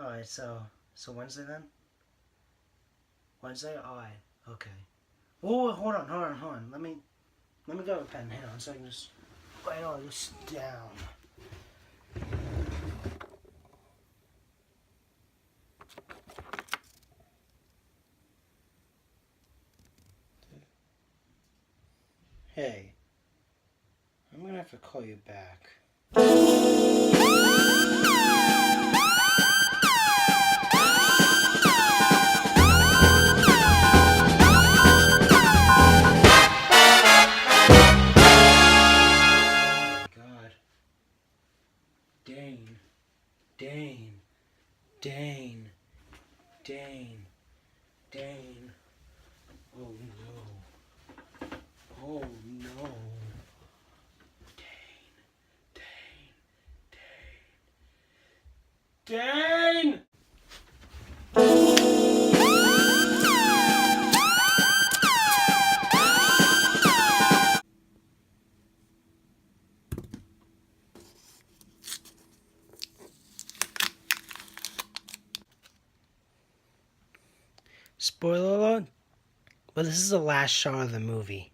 Alright, so Wednesday then? Wednesday? Alright, okay. Oh, hold on. Let me grab a pen. Hang on so I can just write all this down. Hey, I'm gonna have to call you back. Dane. Oh no. Dane! Spoiler alert, but this is the last shot of the movie.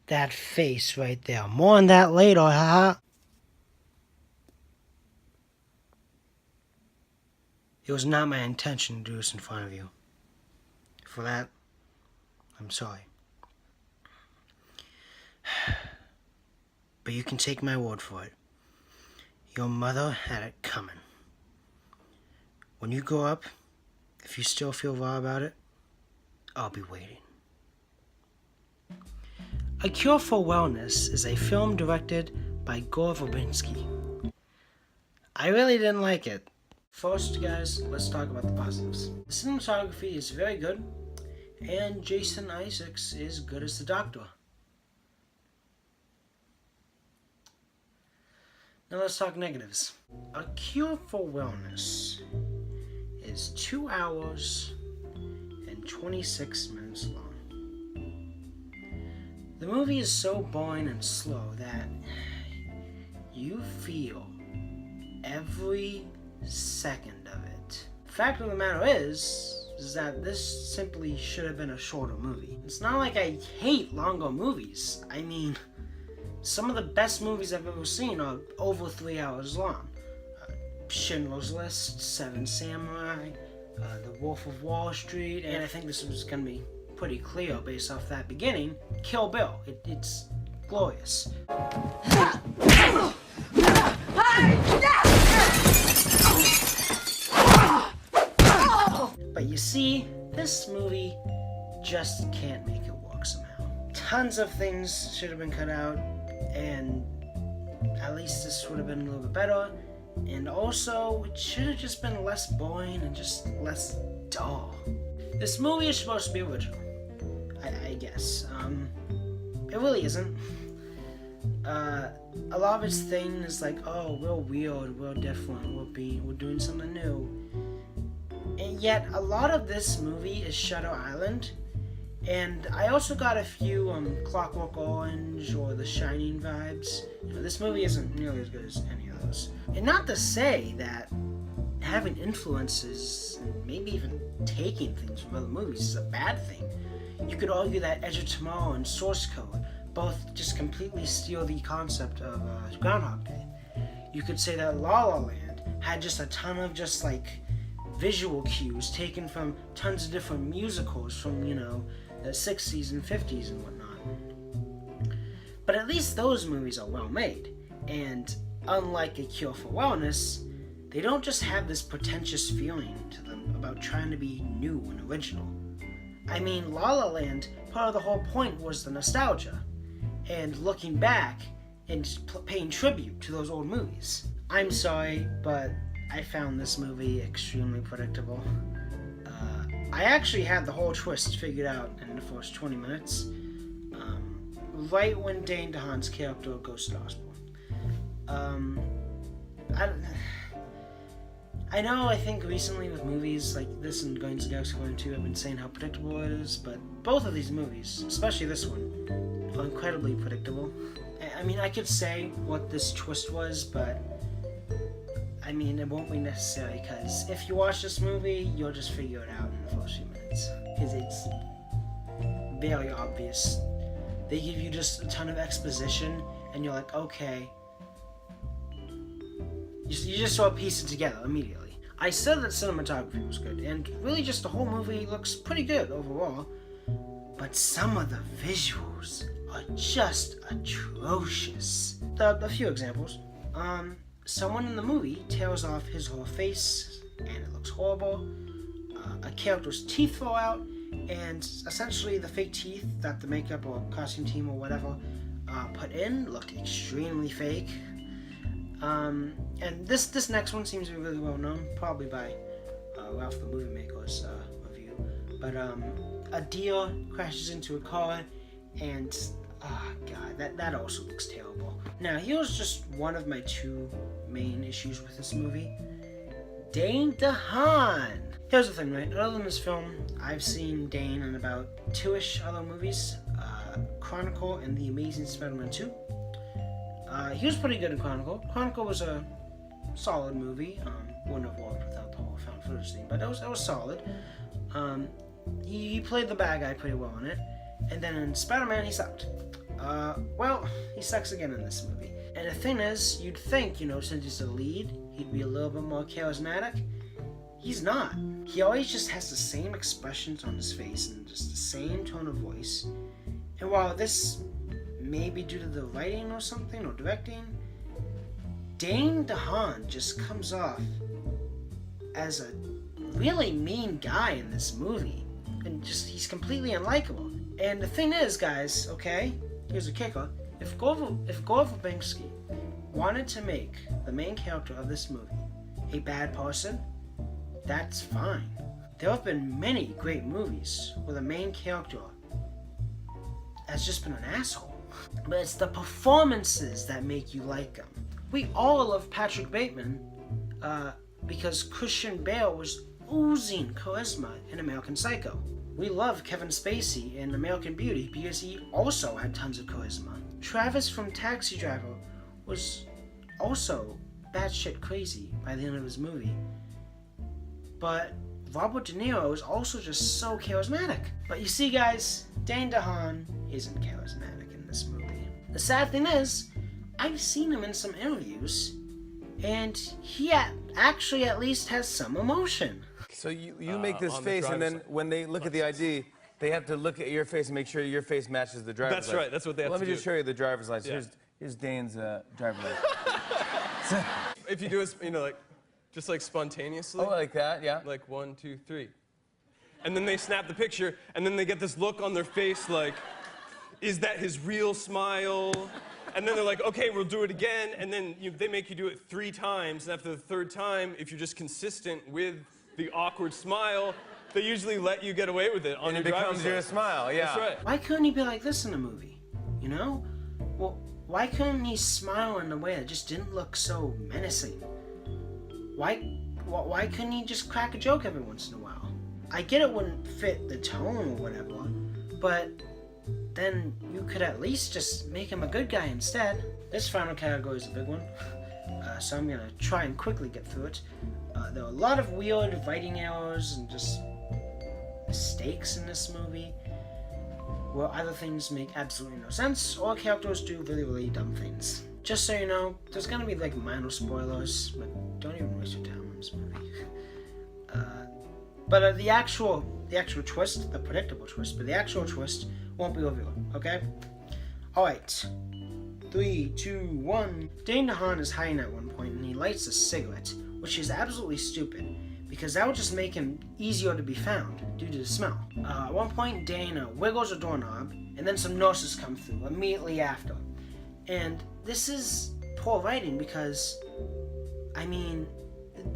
That face right there. More on that later, haha. It was not my intention to do this in front of you. For that, I'm sorry. But you can take my word for it. Your mother had it coming. When you grow up, if you still feel raw about it, I'll be waiting. A Cure for Wellness is a film directed by Gore Verbinski. I really didn't like it. First, guys, let's talk about the positives. The cinematography is very good, and Jason Isaacs is good as the Doctor. Now let's talk negatives. A Cure for Wellness is 2 hours and 26 minutes long. The movie is so boring and slow that you feel every second of it. The fact of the matter is that this simply should have been a shorter movie. It's not like I hate longer movies. I mean, some of the best movies I've ever seen are over 3 hours long. Schindler's List, Seven Samurai, The Wolf of Wall Street, and I think this was going to be pretty clear based off that beginning, Kill Bill. It's glorious. But you see, this movie just can't make it work somehow. Tons of things should have been cut out, and at least this would have been a little bit better. And also, it should have just been less boring and just less dull. This movie is supposed to be original, I guess. It really isn't. A lot of its thing is like, oh, we're weird, we're different, we're doing something new. And yet, a lot of this movie is Shutter Island. And I also got a few Clockwork Orange or The Shining vibes. This movie isn't nearly as good as any of those. And not to say that having influences and maybe even taking things from other movies is a bad thing. You could argue that Edge of Tomorrow and Source Code both just completely steal the concept of Groundhog Day. You could say that La La Land had just a ton of just like visual cues taken from tons of different musicals from, the 60s and 50s and whatnot. But at least those movies are well made. And unlike A Cure for Wellness, they don't just have this pretentious feeling to them about trying to be new and original. I mean, La La Land, part of the whole point was the nostalgia, and looking back and paying tribute to those old movies. I'm sorry, but I found this movie extremely predictable. I actually had the whole twist figured out in the first 20 minutes, right when Dane DeHaan's character goes to the hospital. I know, I think recently with movies like this and Guardians of the Galaxy 1 and 2, I've been saying how predictable it is, but both of these movies, especially this one, are incredibly predictable. I mean, I could say what this twist was, but mean, it won't be necessary, because if you watch this movie, you'll just figure it out in the first few minutes. Because it's very obvious. They give you just a ton of exposition, and you're like, okay. You just sort of piece it together immediately. I said that cinematography was good, and really just the whole movie looks pretty good overall. But some of the visuals are just atrocious. A few examples. Someone in the movie tears off his whole face, and it looks horrible. A character's teeth fall out, and essentially the fake teeth that the makeup or costume team or whatever put in look extremely fake. And this next one seems to be really well known, probably by Ralph the Movie Maker's review. But a deer crashes into a car, and oh god, that also looks terrible. Now here's just one of my two main issues with this movie. Dane DeHaan. Here's the thing, right? Other than this film, I've seen Dane in about 2-ish other movies. Chronicle and The Amazing Spider-Man 2. He was pretty good in Chronicle. Chronicle was a solid movie. Wouldn't have worked without the whole found footage thing, but it was solid. He played the bad guy pretty well in it. And then in Spider-Man, he sucked. Well, he sucks again in this movie. And the thing is, you'd think, since he's the lead, he'd be a little bit more charismatic. He's not. He always just has the same expressions on his face and just the same tone of voice. And while this may be due to the writing or something, or directing, Dane DeHaan just comes off as a really mean guy in this movie. And just, he's completely unlikable. And the thing is, guys, okay, here's a kicker. If Gore Verbinski wanted to make the main character of this movie a bad person, that's fine. There have been many great movies where the main character has just been an asshole. But it's the performances that make you like him. We all love Patrick Bateman because Christian Bale was oozing charisma in American Psycho. We love Kevin Spacey in American Beauty because he also had tons of charisma. Travis from Taxi Driver was also batshit crazy by the end of his movie. But Robert De Niro is also just so charismatic. But you see, guys, Dane DeHaan isn't charismatic in this movie. The sad thing is, I've seen him in some interviews, and he actually at least has some emotion. So you make this face, and then when they look at the ID, they have to look at your face and make sure your face matches the driver's license. That's right. That's what they have to do. Let me just show you the driver's license. Yeah. Here's Dane's driver's license. If you do it, just like spontaneously. Oh, like that, yeah. Like 1, 2, 3. And then they snap the picture, and then they get this look on their face like, is that his real smile? And then they're like, okay, we'll do it again. And then they make you do it 3 times. And after the 3rd time, if you're just consistent with the awkward smile, they usually let you get away with it on your driver's license. And it becomes your smile, yeah. That's right. Why couldn't he be like this in the movie? Well, why couldn't he smile in a way that just didn't look so menacing? Why couldn't he just crack a joke every once in a while? I get it wouldn't fit the tone or whatever, but then you could at least just make him a good guy instead. This final category is a big one, so I'm gonna try and quickly get through it. There are a lot of weird writing errors and just mistakes in this movie, where either things make absolutely no sense, or characters do really, really dumb things. Just so you know, there's gonna be minor spoilers, but don't even waste your time on this movie. But the actual twist, the predictable twist, but the actual twist won't be revealed, okay? Alright. 3, 2, 1. Dane DeHaan is hiding at one point, and he lights a cigarette, which is absolutely stupid, because that would just make him easier to be found due to the smell. At one point, Dane wiggles a doorknob, and then some nurses come through immediately after. And this is poor writing because,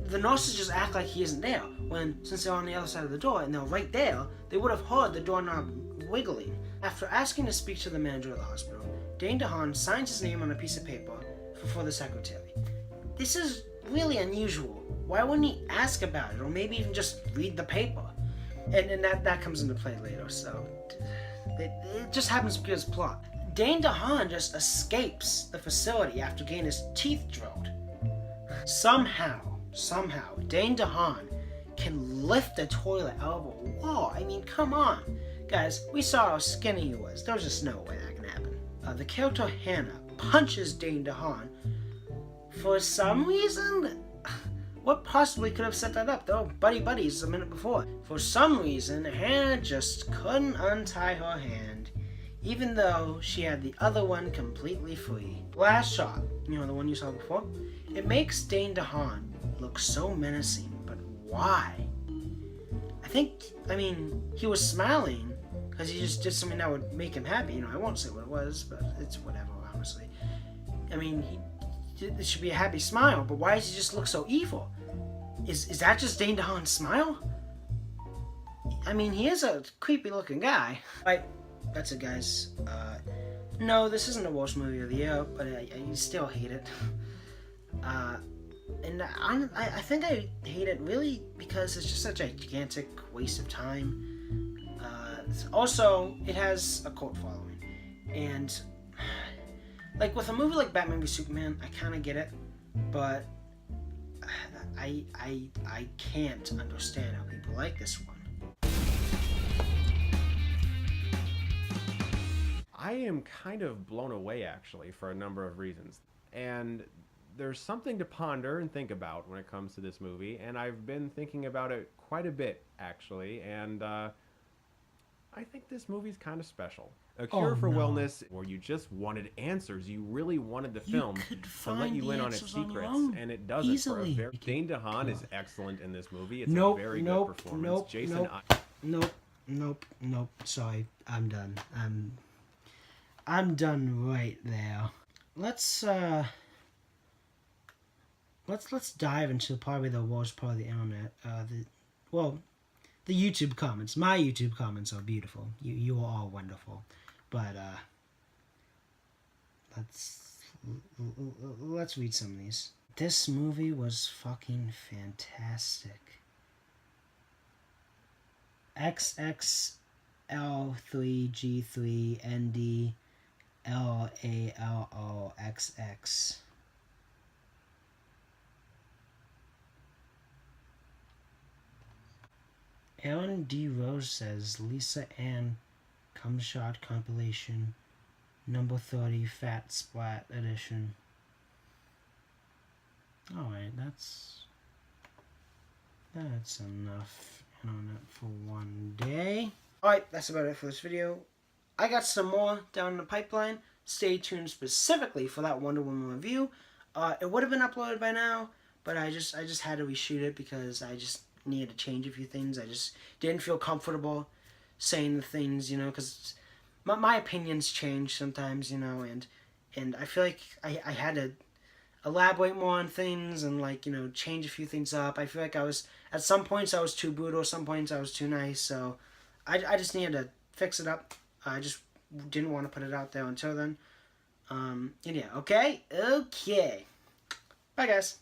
the nurses just act like he isn't there, when since they're on the other side of the door and they're right there, they would have heard the doorknob wiggling. After asking to speak to the manager of the hospital, Dane DeHaan signs his name on a piece of paper for the secretary. This is really unusual. Why wouldn't he ask about it, or maybe even just read the paper? And that comes into play later, so it just happens to be his plot. Dane DeHaan just escapes the facility after getting his teeth drilled. Somehow, somehow Dane DeHaan can lift the toilet out of a wall. I mean, come on. Guys, we saw how skinny he was. There's just no way that can happen. The character Hannah punches Dane DeHaan. For some reason, what possibly could have set that up? They were buddies a minute before. For some reason, Hannah just couldn't untie her hand, even though she had the other one completely free. Last shot, you know, the one you saw before, it makes Dane DeHaan look so menacing, but why? I mean, he was smiling because he just did something that would make him happy. You know, I won't say what it was, but it's whatever, honestly. I mean, it should be a happy smile, but why does he just look so evil? Is that just Dane DeHaan's smile? I mean, he is a creepy looking guy. Right, that's it, guys. No, this isn't the worst movie of the year, but I still hate it. And I think I hate it really because it's just such a gigantic waste of time. Also, it has a cult following, and like with a movie like Batman v Superman, I kind of get it, but I can't understand how people like this one. I am kind of blown away, actually, for a number of reasons. And there's something to ponder and think about when it comes to this movie, and I've been thinking about it quite a bit, actually, and I think this movie's kind of special. A Cure for Wellness, where you just wanted answers. You really wanted the film to let you in on its secrets, and it does it for a very... Dane DeHaan is excellent in this movie. It's a very good performance. Nope. Sorry, I'm done. I'm done right there. Let's dive into probably the worst part of the internet. The YouTube comments. My YouTube comments are beautiful. You are all wonderful. But let's read some of these. This movie was fucking fantastic. XXL3G3ND LALOXX. Aaron D. Rose says Lisa Ann Cum Shot compilation number 30 Fat Splat edition. Alright, that's enough internet for one day. Alright, that's about it for this video. I got some more down in the pipeline. Stay tuned specifically for that Wonder Woman review. It would have been uploaded by now, but I just had to reshoot it because I just needed to change a few things. I just didn't feel comfortable saying the things, you know, because my opinions change sometimes, you know, and I feel like I had to elaborate more on things and, like, you know, change a few things up. I feel like at some points I was too brutal, some points I was too nice, so I just needed to fix it up. I just didn't want to put it out there until then. And yeah, okay. Bye, guys.